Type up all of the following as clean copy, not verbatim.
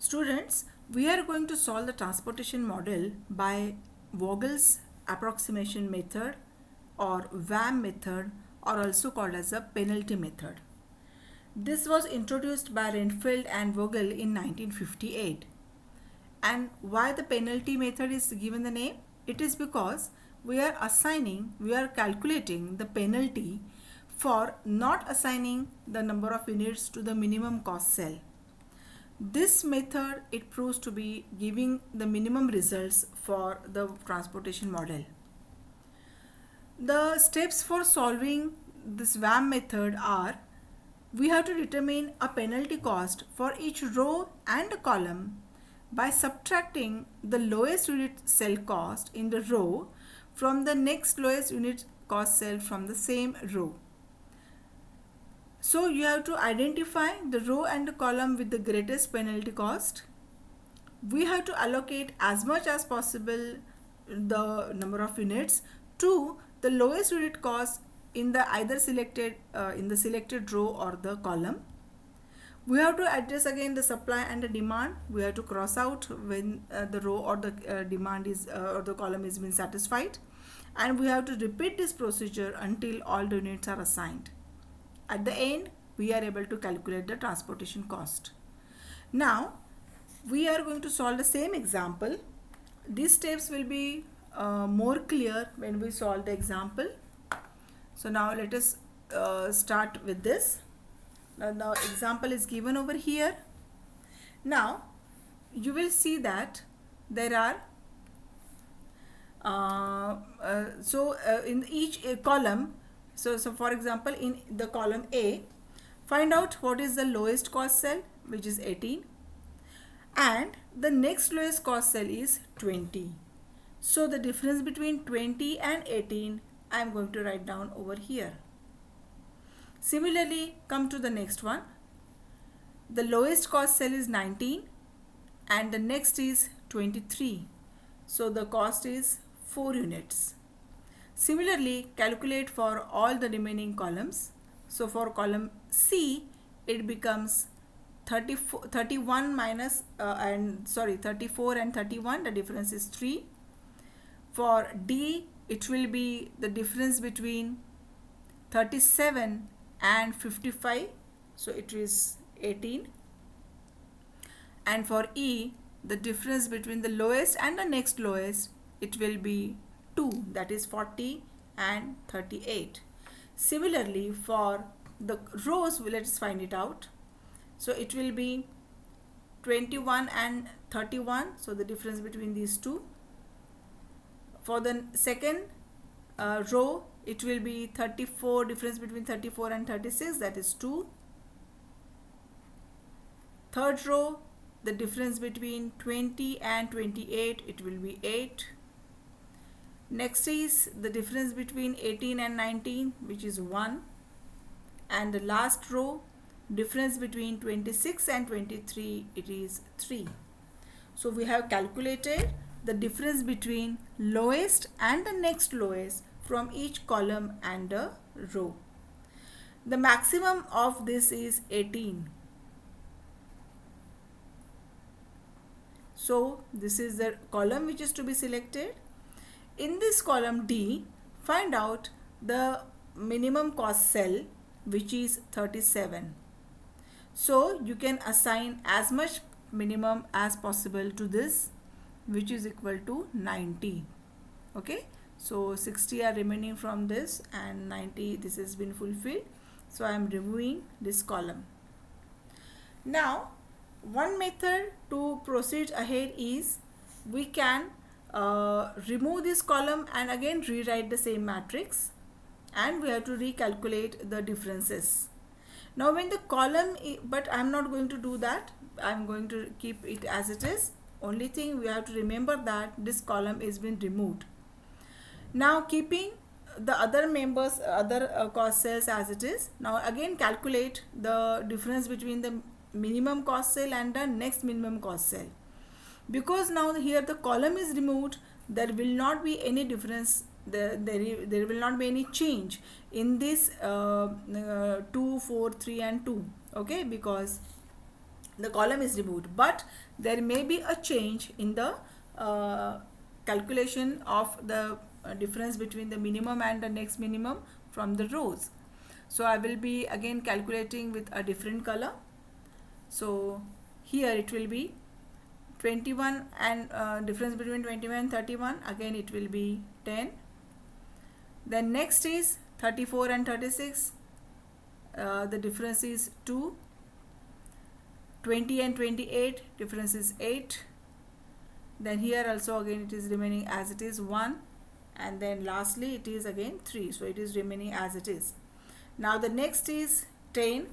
Students, we are going to solve the transportation model by Vogel's Approximation Method or VAM method, or also called as a penalty method. This was introduced by Reinfeldt and Vogel in 1958. And why the penalty method is given the name? It is because we are calculating the penalty for not assigning the number of units to the minimum cost cell. This method, it proves to be giving the minimum results for the transportation model. The steps for solving this VAM method are: we have to determine a penalty cost for each row and column by subtracting the lowest unit cell cost in the row from the next lowest unit cost cell from the same row. So you have to identify the row and the column with the greatest penalty cost. We have to allocate as much as possible the number of units to the lowest unit cost in the either selected row or the column. We have to address again the supply and the demand. We have to cross out when the row or the demand is or the column is been satisfied, and we have to repeat this procedure until all the units are assigned. At the end, we are able to calculate the transportation cost. Now, we are going to solve the same example. These steps will be more clear when we solve the example. So now let us start with this. Now the example is given over here. Now, you will see that there are in each column. So for example, in the column A, find out what is the lowest cost cell, which is 18, and the next lowest cost cell is 20. So the difference between 20 and 18 I am going to write down over here. Similarly, come to the next one. The lowest cost cell is 19 and the next is 23. So the cost is 4 units. Similarly, calculate for all the remaining columns. So for column C, it becomes 34 and 31. The difference is 3. For D, it will be the difference between 37 and 55. So it is 18. And for E, the difference between the lowest and the next lowest, it will be 2, that is 40 and 38. Similarly, for the rows, let's find it out. So it will be 21 and 31, so the difference between these two. For the second row, it will be 34, difference between 34 and 36, that is 2. Third row, the difference between 20 and 28, it will be 8. Next is the difference between 18 and 19, which is 1. And the last row, difference between 26 and 23, it is 3. So we have calculated the difference between lowest and the next lowest from each column and the row. The maximum of this is 18. So this is the column which is to be selected. In this column D, find out the minimum cost cell, which is 37. So you can assign as much minimum as possible to this, which is equal to 90. Okay, so 60 are remaining from this and 90, this has been fulfilled. So I am removing this column. Now, one method to proceed ahead is we can remove this column and again rewrite the same matrix, and we have to recalculate the differences. Now when the column, but I am not going to do that, I am going to keep it as it is. Only thing we have to remember that this column is been removed. Now keeping the other members, other cost cells as it is, now again calculate the difference between the minimum cost cell and the next minimum cost cell. Because now here the column is removed, there will not be any difference, there will not be any change in this 2, 4, 3 and 2. Okay, because the column is removed, but there may be a change in the calculation of the difference between the minimum and the next minimum from the rows. So I will be again calculating with a different color. So here it will be 21 and difference between 21 and 31, again it will be 10. Then next is 34 and 36, the difference is 2. 20 and 28, difference is 8. Then here also again it is remaining as it is 1, and then lastly it is again 3, so it is remaining as it is. Now the next is 10.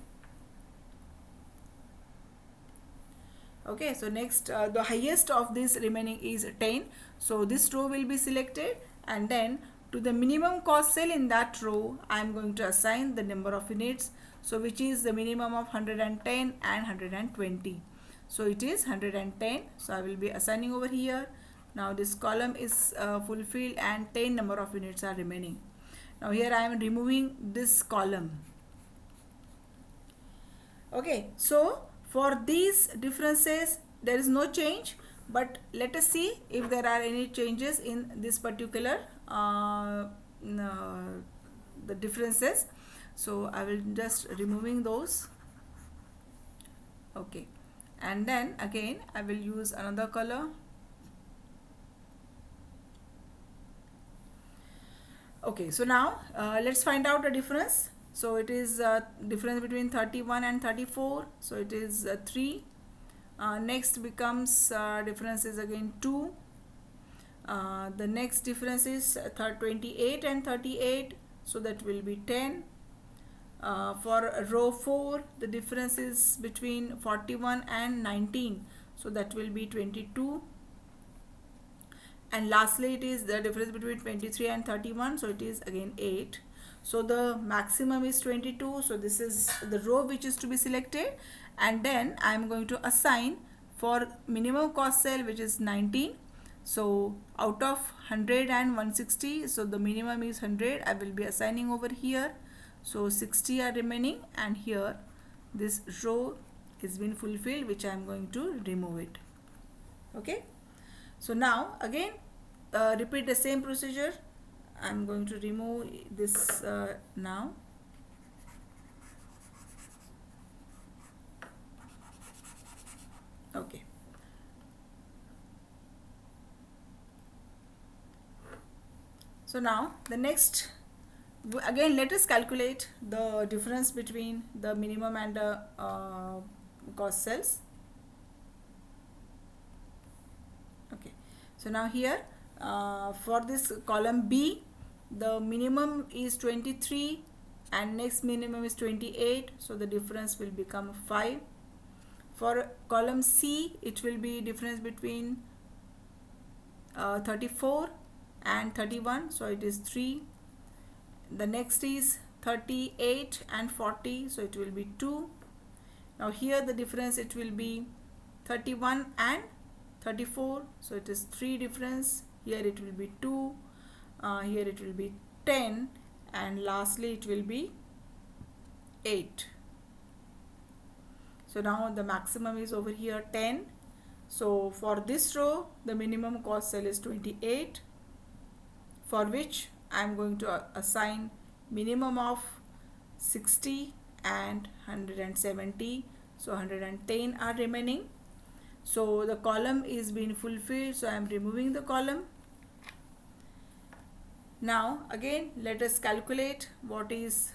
Okay, so next the highest of this remaining is 10, so this row will be selected, and then to the minimum cost cell in that row I am going to assign the number of units, so which is the minimum of 110 and 120. So it is 110, so I will be assigning over here. Now this column is fulfilled and 10 number of units are remaining. Now here I am removing this column. Okay, so for these differences there is no change, but let us see if there are any changes in this particular the differences. So I will just removing those. Okay, and then again I will use another color. Okay, so now let's find out the difference. So it is difference between 31 and 34, so it is 3. Next becomes difference is again 2. The next difference is 28 and 38, so that will be 10. For row 4, the difference is between 41 and 19, so that will be 22. And lastly it is the difference between 23 and 31, so it is again 8. So the maximum is 22, so this is the row which is to be selected, and then I am going to assign for minimum cost cell, which is 19. So out of 100 and 160, so the minimum is 100, I will be assigning over here. So 60 are remaining, and here this row is been fulfilled, which I am going to remove it. Okay, so now again repeat the same procedure. I am going to remove this now. Okay, so now the next, again let us calculate the difference between the minimum and the cost cells. Okay, so now here for this column B, the minimum is 23 and next minimum is 28, so the difference will become 5. For column C, it will be difference between 34 and 31, so it is 3. The next is 38 and 40, so it will be 2. Now here the difference, it will be 31 and 34, so it is 3 difference. Here it will be 2, here it will be 10, and lastly it will be 8. So now the maximum is over here 10. So for this row the minimum cost cell is 28, for which I am going to assign minimum of 60 and 170, so 110 are remaining. So the column is being fulfilled, so I am removing the column. Now again let us calculate what is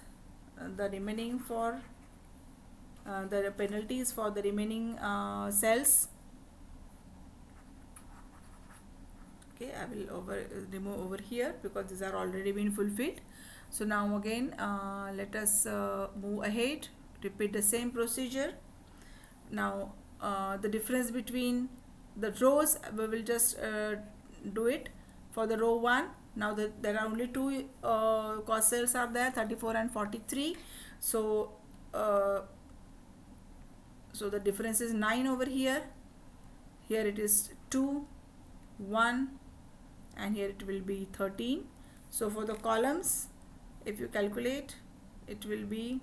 the remaining for the penalties for the remaining cells. Okay, I will remove over here because these are already been fulfilled. So now again let us move ahead, repeat the same procedure. Now the difference between the rows, we will just do it for the row 1. Now there are only 2 cost cells are there, 34 and 43. So so the difference is 9 over here. Here it is 2, 1, and here it will be 13. So for the columns, if you calculate, it will be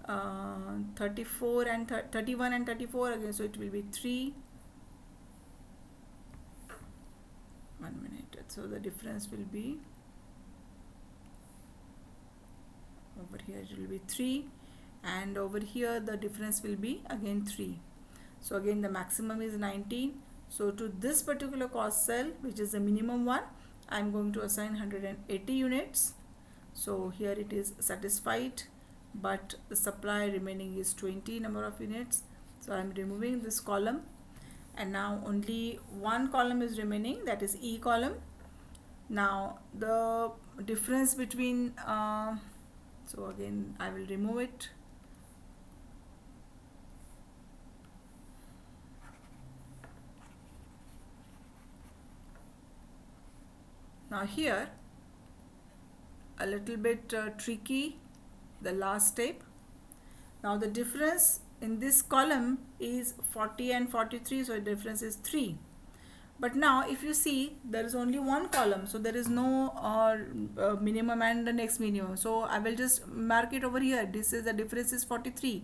34 and 31 and 34 again, so it will be 3. 1 minute. So the difference will be over here, it will be 3, and over here the difference will be again 3. So again the maximum is 19. So to this particular cost cell, which is the minimum one, I am going to assign 180 units. So here it is satisfied, but the supply remaining is 20 number of units. So I am removing this column, and now only one column is remaining, that is E column. Now the difference between so again I will remove it. Now here a little bit tricky, the last step. Now the difference in this column is 40 and 43, so the difference is 3. But now if you see, there is only one column, so there is no minimum and the next minimum. So I will just mark it over here. This is the difference is 43.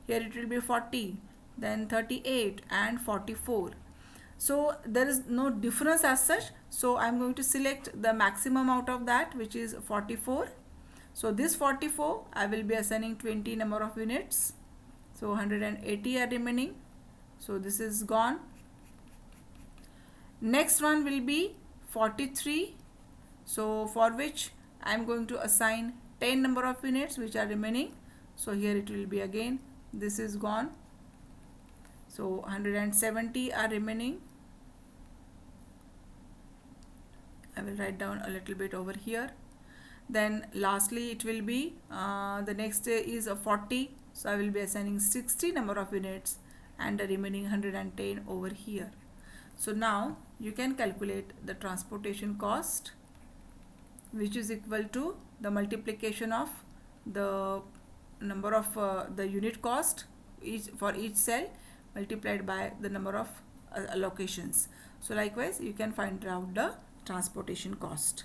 Here it will be 40, then 38 and 44. So there is no difference as such. So I am going to select the maximum out of that, which is 44. So this 44 I will be assigning 20 number of units. So 180 are remaining. So this is gone. Next one will be 43. So for which I am going to assign 10 number of units which are remaining. So here it will be again, this is gone. So 170 are remaining. I will write down a little bit over here. Then lastly it will be the next is a 40. So I will be assigning 60 number of units and the remaining 110 over here. So now you can calculate the transportation cost, which is equal to the multiplication of the number of the unit cost for each cell multiplied by the number of allocations. So likewise you can find out the transportation cost.